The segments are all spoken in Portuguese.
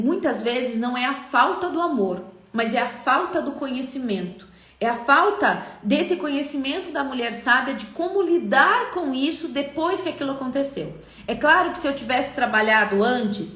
Muitas vezes não é a falta do amor, mas é a falta do conhecimento. É a falta desse conhecimento da mulher sábia de como lidar com isso depois que aquilo aconteceu. É claro que se eu tivesse trabalhado antes,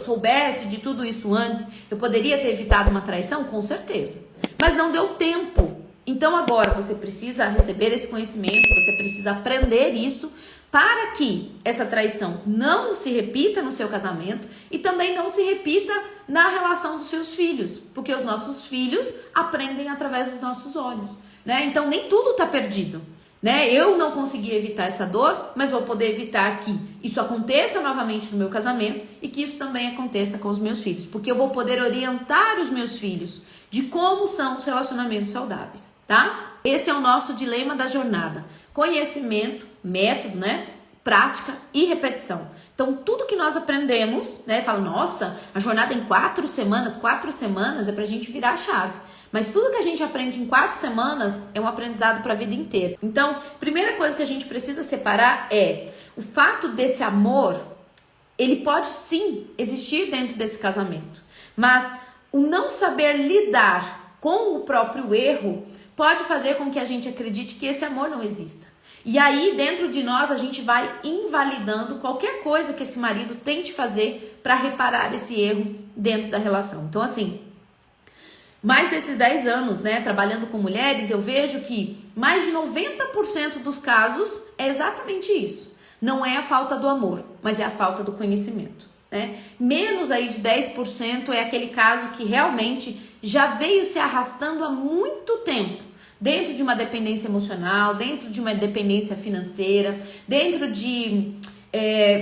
soubesse de tudo isso antes, eu poderia ter evitado uma traição, com certeza. Mas não deu tempo. Então agora você precisa receber esse conhecimento, você precisa aprender isso para que essa traição não se repita no seu casamento e também não se repita na relação dos seus filhos, porque os nossos filhos aprendem através dos nossos olhos, né? Então nem tudo está perdido, né? Eu não consegui evitar essa dor, mas vou poder evitar que isso aconteça novamente no meu casamento e que isso também aconteça com os meus filhos, porque eu vou poder orientar os meus filhos de como são os relacionamentos saudáveis, tá? Esse é o nosso dilema da jornada. Conhecimento, método, né? Prática e repetição. Então, tudo que nós aprendemos, né? Fala, nossa, a jornada em 4 semanas é pra gente virar a chave. Mas tudo que a gente aprende em 4 semanas é um aprendizado para a vida inteira. Então, primeira coisa que a gente precisa separar é o fato desse amor, ele pode sim existir dentro desse casamento. Mas o não saber lidar com o próprio erro pode fazer com que a gente acredite que esse amor não exista. E aí, dentro de nós, a gente vai invalidando qualquer coisa que esse marido tente fazer para reparar esse erro dentro da relação. Então, assim, mais desses 10 anos, né, trabalhando com mulheres, eu vejo que mais de 90% dos casos é exatamente isso. Não é a falta do amor, mas é a falta do conhecimento, né? Menos aí de 10% é aquele caso que realmente já veio se arrastando há muito tempo, dentro de uma dependência emocional, dentro de uma dependência financeira, dentro de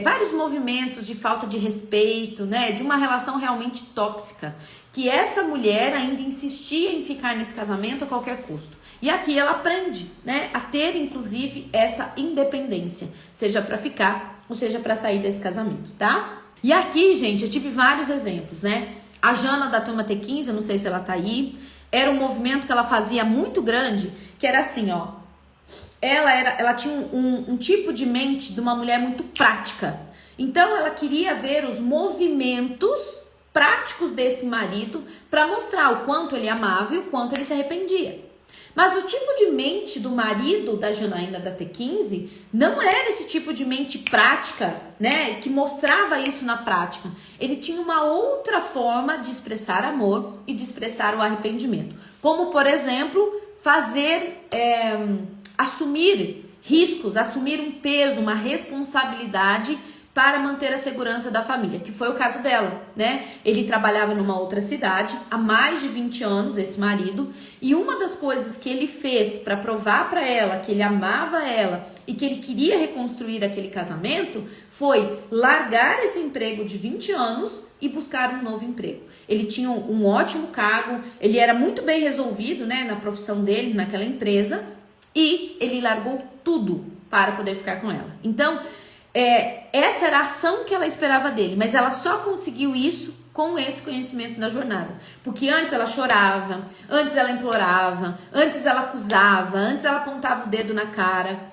vários movimentos de falta de respeito, né, de uma relação realmente tóxica, que essa mulher ainda insistia em ficar nesse casamento a qualquer custo. E aqui ela aprende, né, a ter inclusive essa independência, seja para ficar ou seja para sair desse casamento, tá? E aqui, gente, eu tive vários exemplos, né? A Jana da turma T15, eu não sei se ela tá aí, era um movimento que ela fazia muito grande, que era assim, ó. Ela tinha um tipo de mente de uma mulher muito prática. Então, ela queria ver os movimentos práticos desse marido para mostrar o quanto ele amava e o quanto ele se arrependia. Mas o tipo de mente do marido da Janaína da T15 não era esse tipo de mente prática, né, que mostrava isso na prática. Ele tinha uma outra forma de expressar amor e de expressar o arrependimento. Como, por exemplo, assumir riscos, assumir um peso, uma responsabilidade para manter a segurança da família, que foi o caso dela, né? Ele trabalhava numa outra cidade há mais de 20 anos, esse marido, e uma das coisas que ele fez para provar para ela que ele amava ela e que ele queria reconstruir aquele casamento foi largar esse emprego de 20 anos e buscar um novo emprego. Ele tinha um ótimo cargo, ele era muito bem resolvido, né, na profissão dele, naquela empresa, e ele largou tudo para poder ficar com ela. Então, essa era a ação que ela esperava dele, mas ela só conseguiu isso com esse conhecimento da jornada, porque antes ela chorava, antes ela implorava, antes ela acusava, antes ela apontava o dedo na cara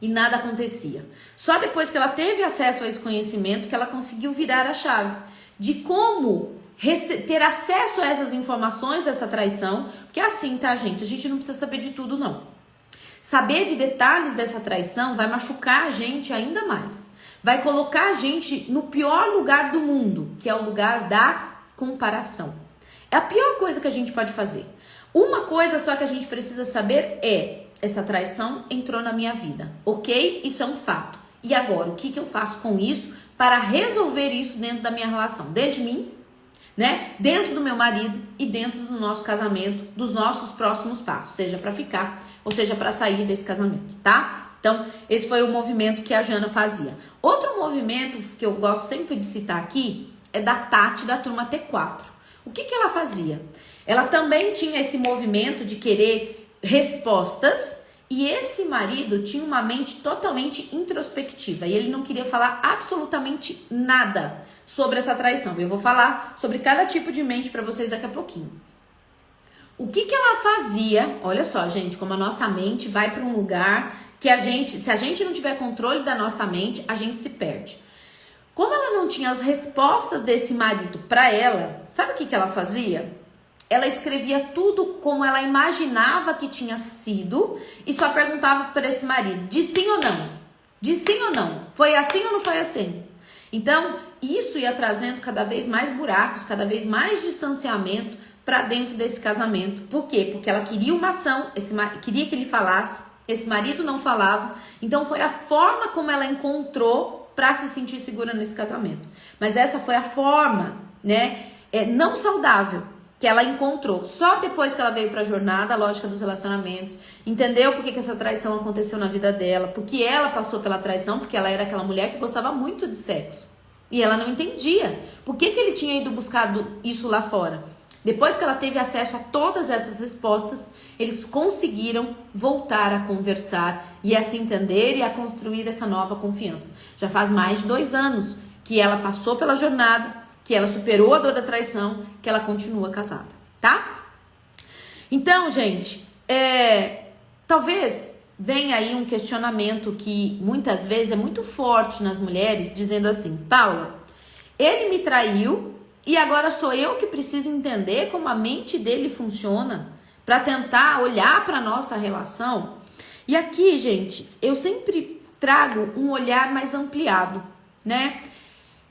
e nada acontecia. Só depois que ela teve acesso a esse conhecimento que ela conseguiu virar a chave de como ter acesso a essas informações dessa traição, porque é assim, tá, gente? A gente não precisa saber de tudo, não. Saber de detalhes dessa traição vai machucar a gente ainda mais. Vai colocar a gente no pior lugar do mundo, que é o lugar da comparação. É a pior coisa que a gente pode fazer. Uma coisa só que a gente precisa saber é: essa traição entrou na minha vida, ok? Isso é um fato. E agora, o que eu faço com isso para resolver isso dentro da minha relação? Dentro de mim, né? Dentro do meu marido e dentro do nosso casamento, dos nossos próximos passos, seja para ficar ou seja para sair desse casamento, tá? Então, esse foi o movimento que a Jana fazia. Outro movimento que eu gosto sempre de citar aqui é da Tati da turma T4. O que ela fazia? Ela também tinha esse movimento de querer respostas e esse marido tinha uma mente totalmente introspectiva e ele não queria falar absolutamente nada sobre essa traição. Eu vou falar sobre cada tipo de mente para vocês daqui a pouquinho. O que ela fazia? Olha só, gente, como a nossa mente vai para um lugar que se a gente não tiver controle da nossa mente, a gente se perde. Como ela não tinha as respostas desse marido para ela, sabe o que ela fazia? Ela escrevia tudo como ela imaginava que tinha sido e só perguntava para esse marido, de sim ou não? De sim ou não? Foi assim ou não foi assim? Então, isso ia trazendo cada vez mais buracos, cada vez mais distanciamento para dentro desse casamento. Por quê? Porque ela queria uma ação, queria que ele falasse, esse marido não falava. Então, foi a forma como ela encontrou para se sentir segura nesse casamento. Mas essa foi a forma, né, não saudável que ela encontrou. Só depois que ela veio para a jornada, a lógica dos relacionamentos, entendeu por que essa traição aconteceu na vida dela, porque ela passou pela traição, porque ela era aquela mulher que gostava muito de sexo. E ela não entendia por que ele tinha ido buscar isso lá fora. Depois que ela teve acesso a todas essas respostas, eles conseguiram voltar a conversar e a se entender e a construir essa nova confiança. Já faz mais de 2 anos que ela passou pela jornada, que ela superou a dor da traição, que ela continua casada, tá? Então, gente, talvez venha aí um questionamento que muitas vezes é muito forte nas mulheres, dizendo assim, Paula, ele me traiu e agora sou eu que preciso entender como a mente dele funciona para tentar olhar para nossa relação. E aqui, gente, eu sempre trago um olhar mais ampliado, né?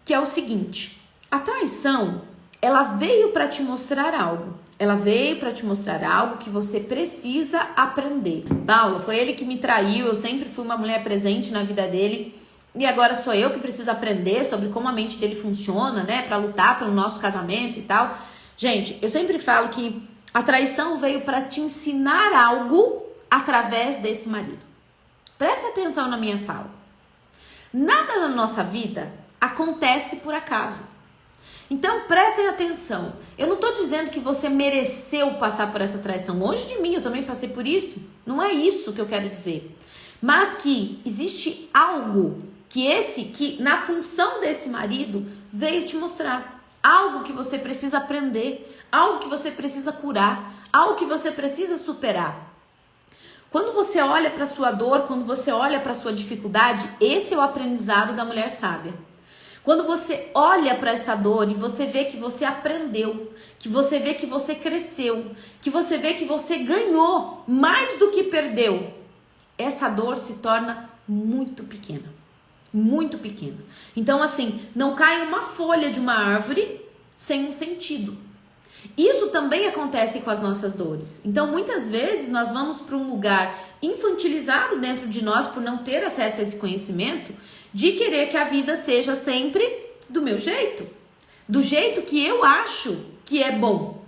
Que é o seguinte, a traição, ela veio para te mostrar algo. Ela veio para te mostrar algo que você precisa aprender. Paula, foi ele que me traiu, eu sempre fui uma mulher presente na vida dele e agora sou eu que preciso aprender sobre como a mente dele funciona, né, para lutar pelo nosso casamento e tal. Gente, eu sempre falo que a traição veio para te ensinar algo através desse marido. Presta atenção na minha fala. Nada na nossa vida acontece por acaso. Então, prestem atenção. Eu não estou dizendo que você mereceu passar por essa traição. Longe de mim, eu também passei por isso. Não é isso que eu quero dizer. Mas que existe algo que na função desse marido veio te mostrar. Algo que você precisa aprender. Algo que você precisa curar. Algo que você precisa superar. Quando você olha para a sua dor, quando você olha para a sua dificuldade, esse é o aprendizado da mulher sábia. Quando você olha para essa dor e você vê que você aprendeu, que você vê que você cresceu, que você vê que você ganhou mais do que perdeu, essa dor se torna muito pequena. Muito pequena. Então, assim, não cai uma folha de uma árvore sem um sentido. Isso também acontece com as nossas dores. Então, muitas vezes, nós vamos para um lugar infantilizado dentro de nós por não ter acesso a esse conhecimento, de querer que a vida seja sempre do meu jeito, do jeito que eu acho que é bom.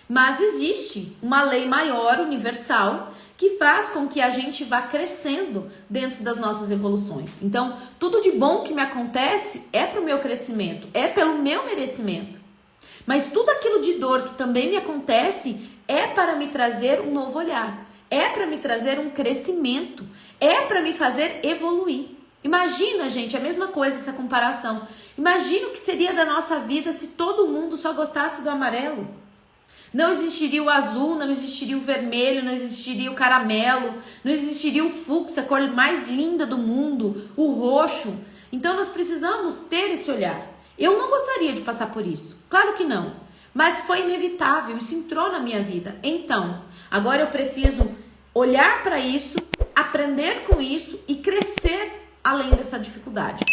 Mas existe uma lei maior, universal, que faz com que a gente vá crescendo dentro das nossas evoluções. Então, tudo de bom que me acontece é para o meu crescimento, é pelo meu merecimento. Mas tudo aquilo de dor que também me acontece é para me trazer um novo olhar, é para me trazer um crescimento, é para me fazer evoluir. Imagina, gente, a mesma coisa, essa comparação. Imagina o que seria da nossa vida se todo mundo só gostasse do amarelo. Não existiria o azul, não existiria o vermelho, não existiria o caramelo, não existiria o fúcsia, a cor mais linda do mundo, o roxo. Então nós precisamos ter esse olhar. Eu não gostaria de passar por isso, claro que não, mas foi inevitável, isso entrou na minha vida. Então, agora eu preciso olhar para isso, aprender com isso e crescer além dessa dificuldade.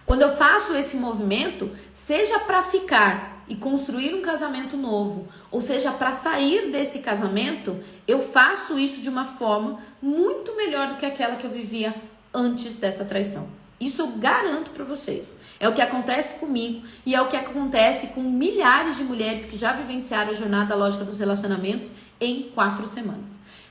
Quando eu faço esse movimento, seja para ficar e construir um casamento novo, ou seja, para sair desse casamento, eu faço isso de uma forma muito melhor do que aquela que eu vivia antes dessa traição. Isso eu garanto para vocês. É o que acontece comigo e é o que acontece com milhares de mulheres que já vivenciaram a jornada lógica dos relacionamentos em 4 semanas.